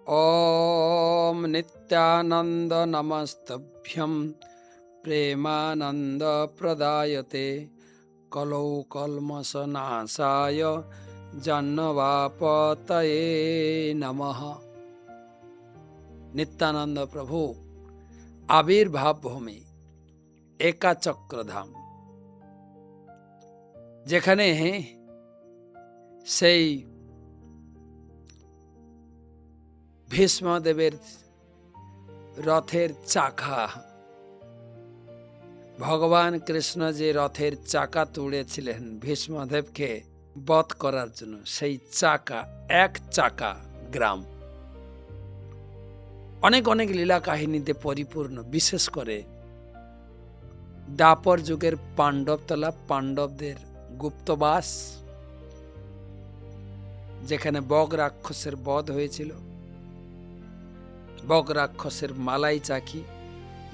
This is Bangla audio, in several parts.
ॐ नित्यानन्द नमस्तभ्यं प्रेमानन्द प्रदायते कलौ कल्मषनाशाय जन्मवापतये नमः। नित्यानंद प्रभु आविर्भाव भूमि एकाचक्रधाम, যেখানে সেই ভীষ্মদেবের রথের চাকা, ভগবান কৃষ্ণ যে রথের চাকা তুলেছিলেন ভীষ্মদেবকে বধ করার জন্য, সেই চাকা এক চাকা গ্রাম অনেক অনেক লীলা কাহিনীতে পরিপূর্ণ। বিশেষ করে দ্বাপর যুগের পাণ্ডবতলা, পাণ্ডবদের গুপ্তবাস, যেখানে বগ রাক্ষসের বধ হয়েছিল, বগ রাক্ষসের মালাই চাকি,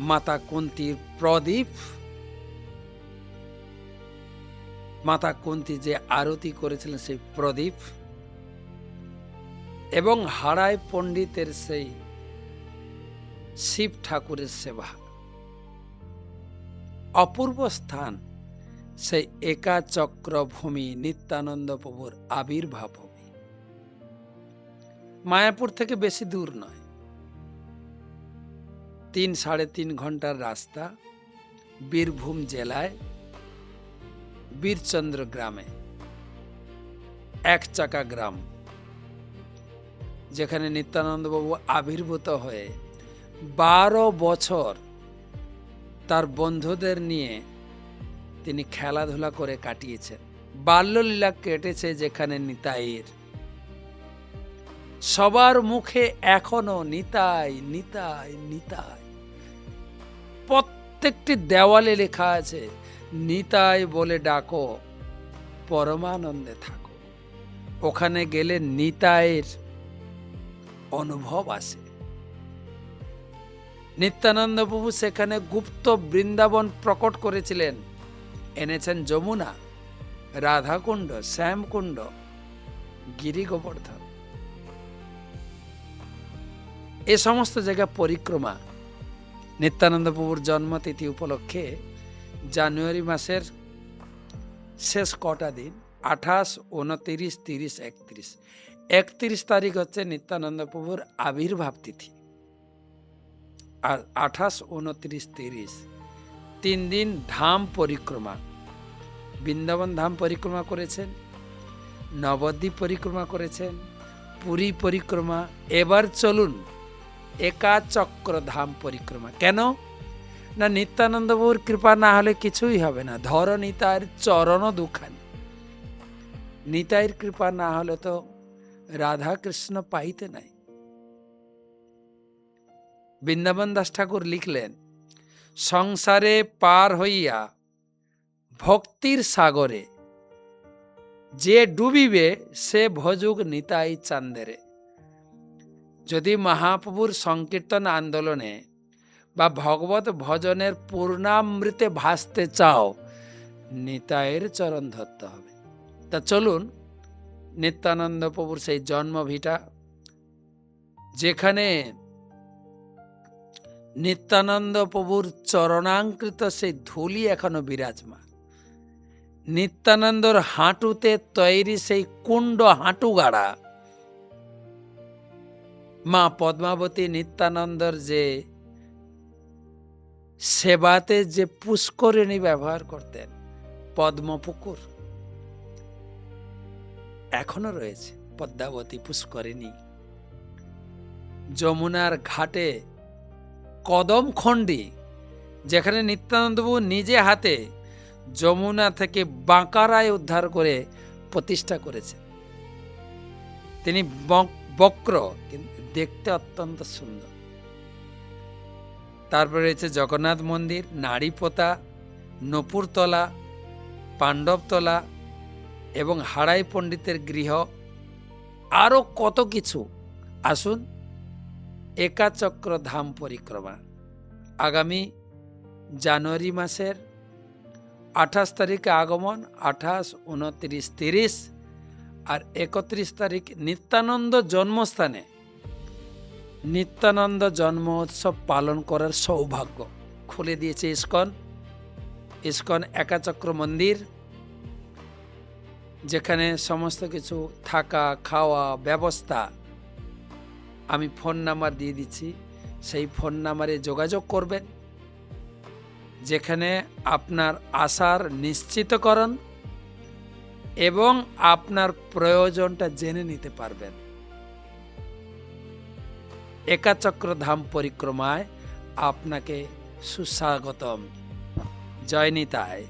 মাতা কুন্তির প্রদীপ, মাতা কুন্তি যে আরতি করেছিলেন সেই প্রদীপ, এবং হারায় পণ্ডিতের সেই শিব ঠাকুরের সেবা, অপূর্ব স্থান সেই একাচক্র ভূমি নিত্যানন্দ প্রভুর আবির্ভাব ভূমি। মায়াপুর থেকে বেশি দূর নয়, 3-3.5 ঘন্টার রাস্তা, বীরভূম জেলায় বীরচন্দ্র গ্রামে, এক চাকা গ্রাম, যেখানে নিত্যানন্দ বাবু আবির্ভূত হয়ে 12 বছর তার বন্ধুদের নিয়ে তিনি খেলাধুলা করে কাটিয়েছেন। বাল্যলীলা কেটেছে যেখানে নিতাইয়ের, সবার মুখে এখনো নিতাই নিতাই নিতাই, প্রত্যেকটি দেওয়ালে লেখা আছে নিতাই বলে ডাকো, পরমানন্দে থাকো। ওখানে গেলে নিতাইয়ের অনুভব আসে। নিত্যানন্দ প্রভু সেখানে গুপ্ত বৃন্দাবন প্রকট করেছিলেন, এনেছেন যমুনা, রাধাকুণ্ড, শ্যামকুণ্ড, গিরি গোবর্ধন, এ সমস্ত জায়গা পরিক্রমা। নিত্যানন্দ প্রভুর জন্মতিথি উপলক্ষে জানুয়ারি মাসের শেষ কটা দিন, 28, 29, 30, 31, 31 তারিখ হচ্ছে নিত্যানন্দ প্রভুর আবির্ভাব তিথি। আর 28, 29, 30 3 দিন ধাম পরিক্রমা, বৃন্দাবন ধাম পরিক্রমা করেছেন, নবদ্বীপ পরিক্রমা করেছেন, পুরী পরিক্রমা। এবার চলুন একাচক্র ধাম পরিক্রমা। কেন না, নিত্যানন্দ প্রভুর কৃপা না হলে কিছুই হবে না। ধর নিতাইয়ের চরণ দুখানি, নিতাইয়ের কৃপা না হলে তো রাধা কৃষ্ণ পাইতে নাই। বৃন্দাবন দাস ঠাকুর লিখলেন, সংসারে পার হইয়া ভক্তির সাগরে যে ডুবিবে সে ভজুক নিতাই চান্দেরে। যদি মহাপ্রভুর সংকীর্তন আন্দোলনে বা ভগবত ভজনের পূর্ণামৃতে ভাসতে চাও, নিতাইয়ের চরণ ধরতে হবে। তা চলুন নিত্যানন্দ প্রভুর সেই জন্মভিটা, যেখানে নিত্যানন্দ প্রভুর চরণাঙ্কৃত সেই ধুলি এখনো বিরাজমান, নিত্যানন্দর হাঁটুতে তৈরি সেই কুণ্ড হাঁটু গাড়া, মা পদ্মাবতী নিত্যানন্দর যে সেবাতে যে পুষ্করিণী ব্যবহার করতেন, পদ্মপুকুর এখনো রয়েছে, পদ্মাবতী পুষ্করিণী। যমুনার ঘাটে কদমখণ্ডী, যেখানে নিত্যানন্দবাবু নিজে হাতে যমুনা থেকে বাঁকারায় উদ্ধার করে প্রতিষ্ঠা করেছে। তিনি বক্র, কিন্তু দেখতে অত্যন্ত সুন্দর। তারপরে রয়েছে জগন্নাথ মন্দির, নারীপোতা, নপুরতলা, পাণ্ডবতলা এবং হারাই পণ্ডিতের গৃহ, আরও কত কিছু। আসুন একাচক্র ধাম পরিক্রমা আগামী জানুয়ারি মাসের 28 তারিখে আগমন, 28, 29, 30 আর 31 তারিখ নিত্যানন্দ জন্মস্থানে নিত্যানন্দ জন্মোৎসব পালন করার সৌভাগ্য খুলে দিয়েছে ইস্কন। ইস্কন একাচক্র মন্দির, যেখানে সমস্ত কিছু থাকা খাওয়া ব্যবস্থা। আমি ফোন নাম্বার দিয়ে দিচ্ছি, সেই ফোন নাম্বারে যোগাযোগ করবেন, যেখানে আপনার আসার নিশ্চিতকরণ এবং আপনার প্রয়োজনটা জেনে নিতে পারবেন। একাচক্র ধাম পরিক্রমায় আপনাকে সুস্বাগতম। জয় নিতাই।